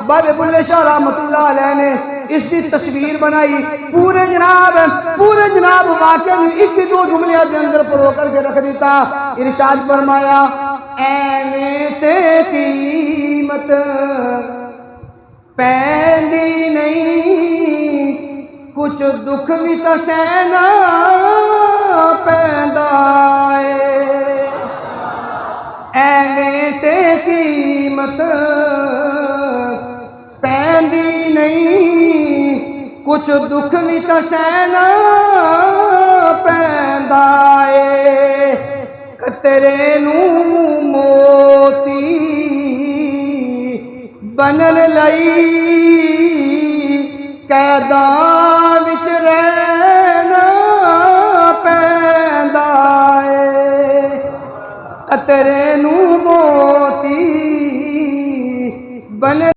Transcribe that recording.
बाबे बुल्ले शाह रहमतुल्लाह अलैह ने इसकी तस्वीर बनाई। पूरे जनाब वाकई में एक दो जुमले के अंदर परो करके रख दिता। इरशाद फरमाया ऐने ते कीमत पैंदी नहीं, कुछ दुख भी तो सहना पैंदा है। ऐने ते कीमत पैंदी नहीं, कुछ दुख भी तो सहना पैंदा है। कतरे नू मोती बनन लई कैदां विच रहना पैंदा है। कतरे नू मोती बन